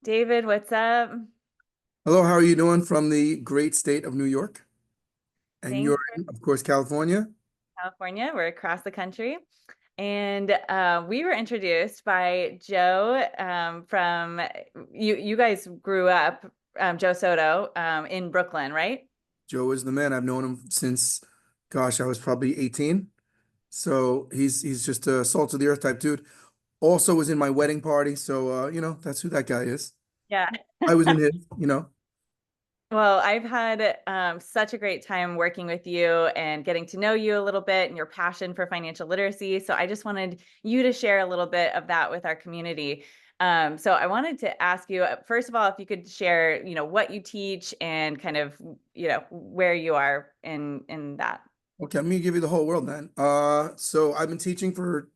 David, what's up? Hello, how are you doing from the great state of New York? And Thanks you're for in, of course, California. California. We're across the country. And we were introduced by Joe from you guys grew up, Joe Soto, in Brooklyn, right? Joe is the man. I've known him since, gosh, I was probably 18. So he's just a salt of the earth type dude. Also was in my wedding party. So that's who that guy is. Yeah. I was in his. Well, I've had such a great time working with you and getting to know you a little bit and your passion for financial literacy. So I just wanted you to share a little bit of that with our community. So I wanted to ask you, first of all, if you could share, what you teach and kind of, where you are in that. Okay, I'm gonna give you the whole world, man. So I've been teaching for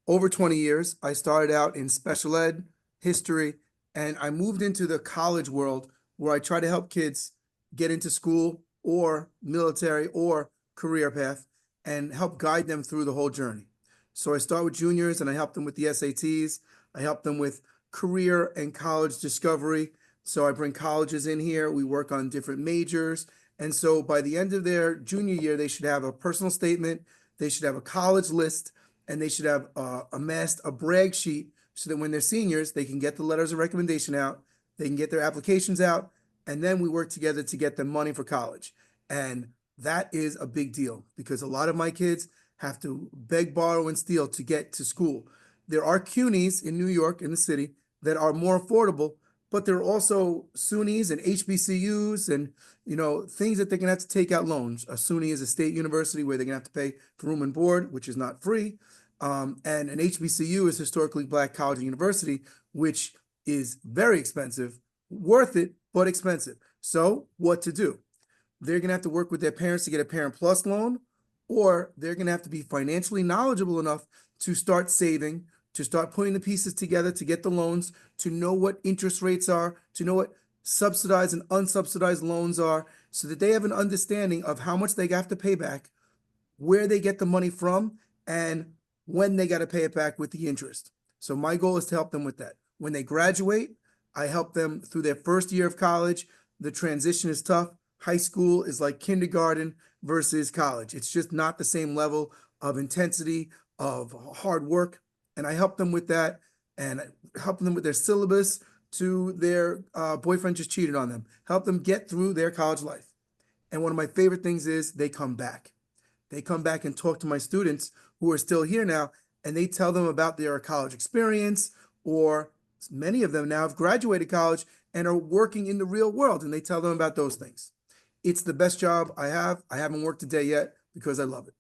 over 20 years. I started out in special ed, history, and I moved into the college world where I try to help kids get into school or military or career path and help guide them through the whole journey. So I start with juniors and I help them with the SATs. I help them with career and college discovery. So I bring colleges in here. We work on different majors. And so by the end of their junior year, they should have a personal statement, they should have a college list, and they should have amassed a brag sheet so that when they're seniors, they can get the letters of recommendation out, they can get their applications out, and then we work together to get them money for college. And that is a big deal because a lot of my kids have to beg, borrow, and steal to get to school. There are CUNYs in New York, in the city, that are more affordable, but there are also SUNYs and HBCUs and things that they're gonna have to take out loans. A SUNY is a state university where they're gonna have to pay for room and board, which is not free. And an HBCU is historically black college and university, which is very expensive, worth it, but expensive. So what to do? They're gonna have to work with their parents to get a Parent Plus loan, or they're gonna have to be financially knowledgeable enough to start saving, to start putting the pieces together to get the loans, to know what interest rates are, to know what subsidized and unsubsidized loans are, so that they have an understanding of how much they have to pay back, where they get the money from, and when they got to pay it back with the interest. So my goal is to help them with that. When they graduate, I help them through their first year of college. The transition is tough. High school is like kindergarten versus college. It's just not the same level of intensity, of hard work. And I help them with that and help them with their syllabus to their boyfriend just cheated on them. Help them get through their college life. And one of my favorite things is they come back. They come back and talk to my students who are still here now, and they tell them about their college experience, or many of them now have graduated college and are working in the real world, and they tell them about those things. It's the best job I have. I haven't worked a day yet because I love it.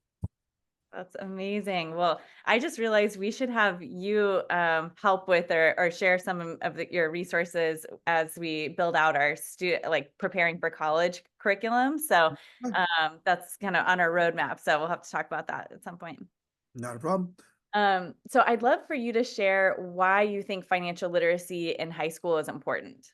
That's amazing. Well, I just realized we should have you help with or share some of your resources as we build out our student, like preparing for college curriculum. So that's kind of on our roadmap. So we'll have to talk about that at some point. Not a problem. So I'd love for you to share why you think financial literacy in high school is important.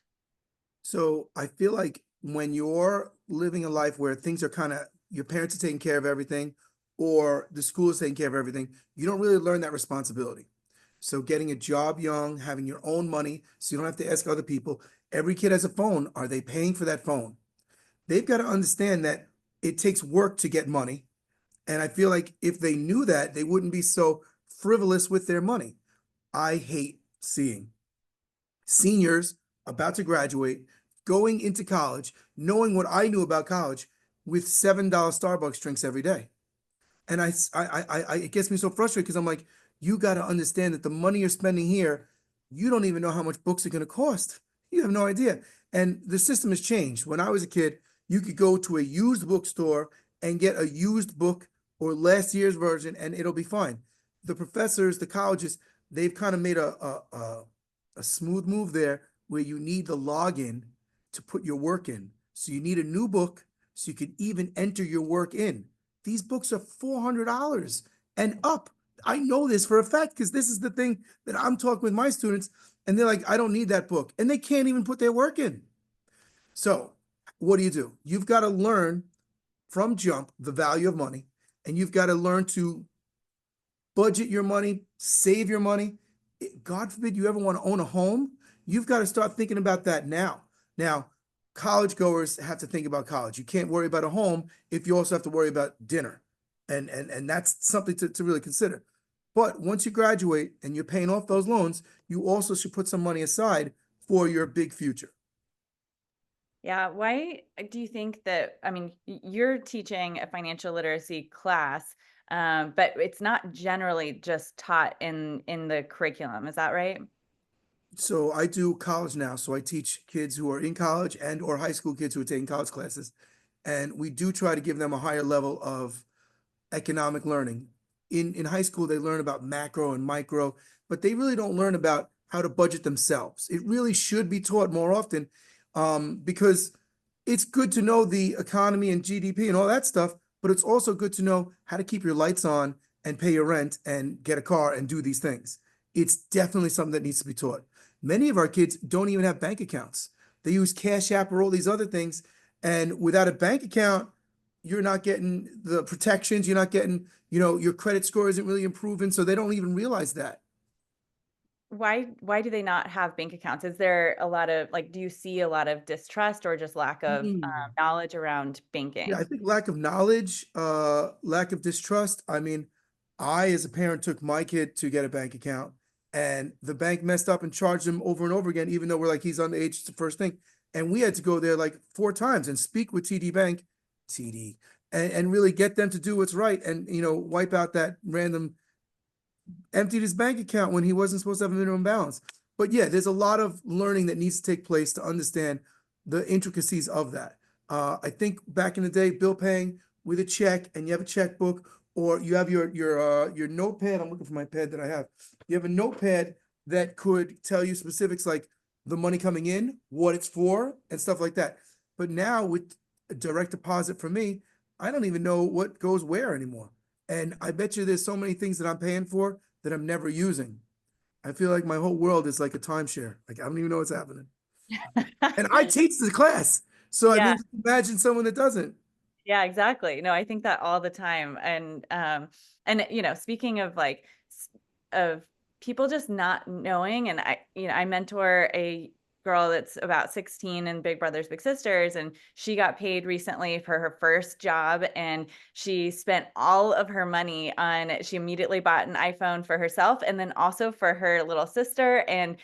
So I feel like when you're living a life where things are kind of, your parents are taking care of everything, or the school is taking care of everything, you don't really learn that responsibility. So getting a job young, having your own money, so you don't have to ask other people. Every kid has a phone. Are they paying for that phone? They've got to understand that it takes work to get money. And I feel like if they knew that, they wouldn't be so frivolous with their money. I hate seeing seniors about to graduate, going into college, knowing what I knew about college with $7 Starbucks drinks every day. And it gets me so frustrated because I'm like, you got to understand that the money you're spending here, you don't even know how much books are going to cost. You have no idea. And the system has changed. When I was a kid, you could go to a used bookstore and get a used book or last year's version, and it'll be fine. The professors, the colleges, they've kind of made a smooth move there where you need the login to put your work in. So you need a new book so you can even enter your work in. These books are $400 and up. I know this for a fact because this is the thing that I'm talking with my students, and they're like, I don't need that book. And they can't even put their work in. So what do? You've got to learn from jump the value of money, and you've got to learn to budget your money, save your money. God forbid you ever want to own a home. you've got to start thinking about that now. Now, college goers have to think about college. You can't worry about a home if you also have to worry about dinner. And that's something to really consider. But once you graduate and you're paying off those loans, you also should put some money aside for your big future. Yeah, why do you think that, I mean, you're teaching a financial literacy class, but it's not generally just taught in the curriculum, is that right? So I do college now. So I teach kids who are in college and or high school kids who are taking college classes. And we do try to give them a higher level of economic learning. In high school, they learn about macro and micro, but they really don't learn about how to budget themselves. It really should be taught more often, because it's good to know the economy and GDP and all that stuff, but it's also good to know how to keep your lights on and pay your rent and get a car and do these things. It's definitely something that needs to be taught. Many of our kids don't even have bank accounts. They use Cash App or all these other things. And without a bank account, you're not getting the protections. You're not getting, your credit score isn't really improving. So they don't even realize that. Why do they not have bank accounts? Is there a lot of like, do you see a lot of distrust or just lack of Mm. knowledge around Yeah, I banking? think lack of knowledge, lack of distrust. I mean, I, as a parent, took my kid to get a bank account, and the bank messed up and charged him over and over again, even though we're like, he's underage, it's the first thing. And we had to go there like 4 times and speak with TD Bank, TD, and really get them to do what's right and, wipe out that random, emptied his bank account when he wasn't supposed to have a minimum balance. But yeah, there's a lot of learning that needs to take place to understand the intricacies of that. I think back in the day, bill paying with a check, and you have a checkbook, or you have your notepad. I'm looking for my pad that I have. You have a notepad that could tell you specifics like the money coming in, what it's for, and stuff like that. But now with a direct deposit for me, I don't even know what goes where anymore. And I bet you there's so many things that I'm paying for that I'm never using. I feel like my whole world is like a timeshare. Like I don't even know what's happening. And I teach the class. So I Yeah. mean, imagine someone that doesn't. Yeah, exactly. No, I think that all the time. And speaking of like of people just not knowing, and I mentor a girl that's about 16 in Big Brothers Big Sisters, and she got paid recently for her first job, and she spent all of her money on, she immediately bought an iPhone for herself and then also for her little sister, and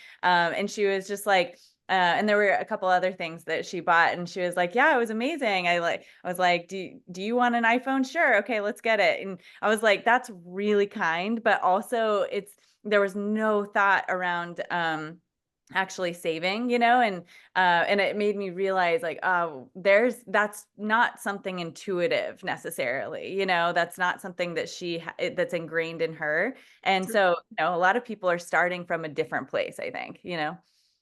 she was just like, and there were a couple other things that she bought, and she was like, "Yeah, it was amazing." I was like, "Do you want an iPhone? Sure, okay, let's get it." And I was like, "That's really kind," but also there was no thought around actually saving, and it made me realize like, oh, that's not something intuitive necessarily, that's not something that that's ingrained in her, and so a lot of people are starting from a different place, I think.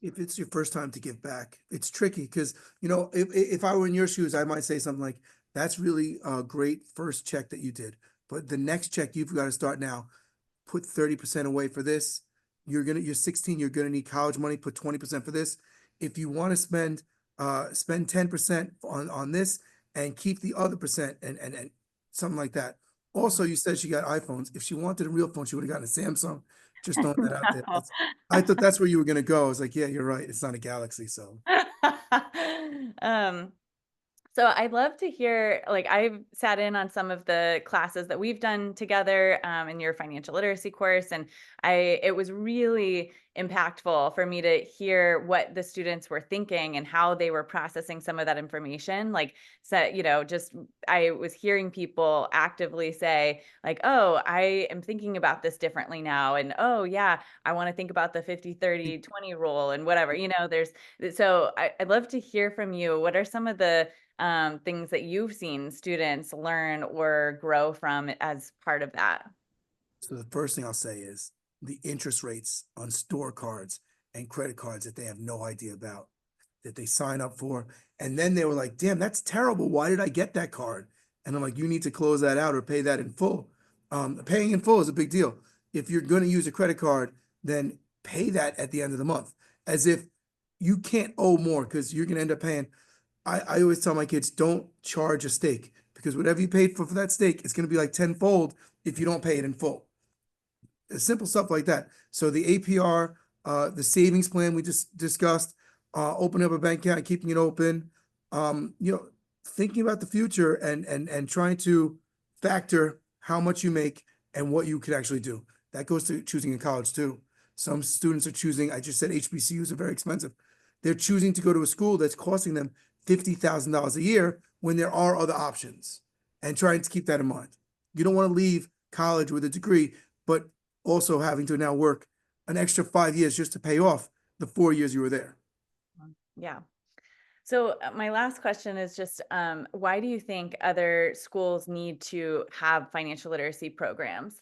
If it's your first time to give back, it's tricky because, if I were in your shoes, I might say something like, that's really a great first check that you did. But the next check you've got to start now. Put 30% away for this. You're 16, you're gonna need college money, put 20% for this. If you want to spend 10% on this and keep the other percent and something like that. Also, you said she got iPhones. If she wanted a real phone, she would have gotten a Samsung. Just throwing that out there. I thought that's where you were gonna go. I was like, yeah, you're right. It's not a Galaxy, so. um So I'd love to hear, like, I've sat in on some of the classes that we've done together in your financial literacy course, and it was really impactful for me to hear what the students were thinking and how they were processing some of that information. Like, so, just I was hearing people actively say, like, "Oh, I am thinking about this differently now," and "Oh, yeah, I want to think about the 50/30/20 rule," and whatever. I'd love to hear from you. What are some of the things that you've seen students learn or grow from as part of that? So the first thing I'll say is the interest rates on store cards and credit cards that they have no idea about, that they sign up for. And then they were like, damn, that's terrible. Why did I get that card? And I'm like, you need to close that out or pay that in full. Paying in full is a big deal. If you're going to use a credit card, then pay that at the end of the month, as if you can't owe more because you're going to end up paying. I always tell my kids, don't charge a steak because whatever you paid for that steak, it's going to be like tenfold if you don't pay it in full. Simple stuff like that. So the APR, The savings plan we just discussed, opening up a bank account and keeping it open. You know, thinking about the future and trying to factor how much you make and what you could actually do. That goes to choosing a college too. Some students are choosing, I just said HBCUs are very expensive. They're choosing to go to a school that's costing them $50,000 a year when there are other options, and trying to keep that in mind. You don't want to leave college with a degree, but also having to now work an extra 5 years just to pay off the 4 years you were there. Yeah. So my last question is just, why do you think other schools need to have financial literacy programs?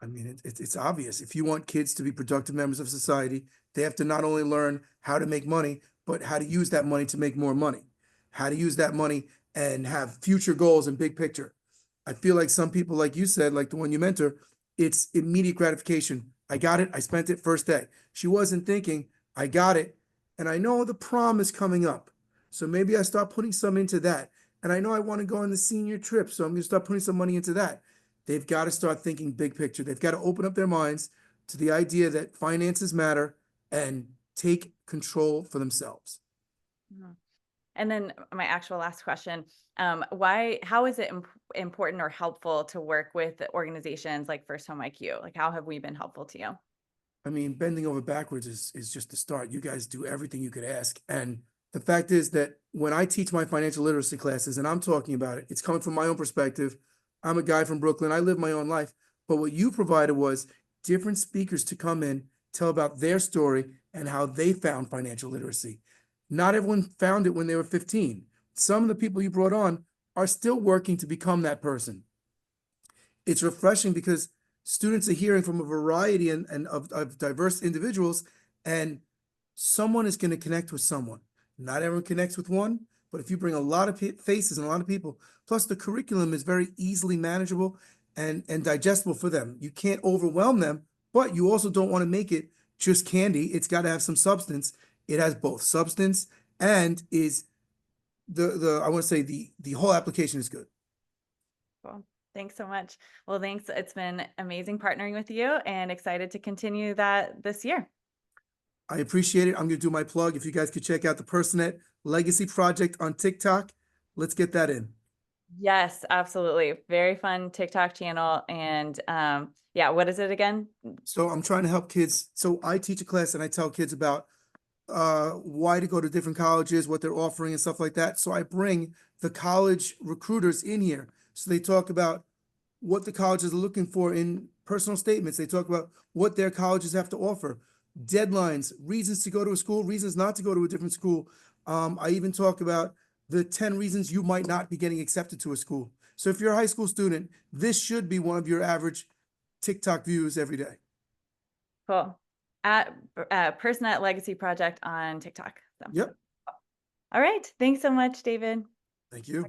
I mean, it's obvious. If you want kids to be productive members of society, they have to not only learn how to make money, but how to use that money to make more money, how to use that money and have future goals and big picture. I feel like some people, like you said, like the one you mentor, it's immediate gratification. I got it. I spent it first day. She wasn't thinking, I got it. And I know the prom is coming up. So maybe I start putting some into that. And I know I want to go on the senior trip. So I'm going to start putting some money into that. They've got to start thinking big picture. They've got to open up their minds to the idea that finances matter and take control for themselves. Mhm. And then my actual last question, how is it important or helpful to work with organizations like FirstHome IQ? Like, how have we been helpful to you? I mean, bending over backwards is just the start. You guys do everything you could ask. And the fact is that when I teach my financial literacy classes and I'm talking about it, it's coming from my own perspective. I'm a guy from Brooklyn. I live my own life. But what you provided was different speakers to come in, tell about their story and how they found financial literacy. Not everyone found it when they were 15. Some of the people you brought on are still working to become that person. It's refreshing because students are hearing from a variety and of diverse individuals, and someone is going to connect with someone. Not everyone connects with one, but if you bring a lot of faces and a lot of people, plus the curriculum is very easily manageable and digestible for them. You can't overwhelm them, but you also don't want to make it just candy. It's got to have some substance. It has both substance and is the I want to say the whole application is good. Cool. Thanks so much. Well, thanks. It's been amazing partnering with you and excited to continue that this year. I appreciate it. I'm going to do my plug. If you guys could check out the Personette Legacy Project on TikTok, let's get that in. Yes, absolutely. Very fun TikTok channel. And yeah, what is it again? So I'm trying to help kids. So I teach a class and I tell kids about why to go to different colleges, what they're offering and stuff like that. So I bring the college recruiters in here. So they talk about what the colleges are looking for in personal statements. They talk about what their colleges have to offer, deadlines, reasons to go to a school, reasons not to go to a different school. I even talk about the 10 reasons you might not be getting accepted to a school. So if you're a high school student, this should be one of your average TikTok views every day. Cool. At Personette Legacy Project on TikTok. So. Yep. All right. Thanks so much, David. Thank you.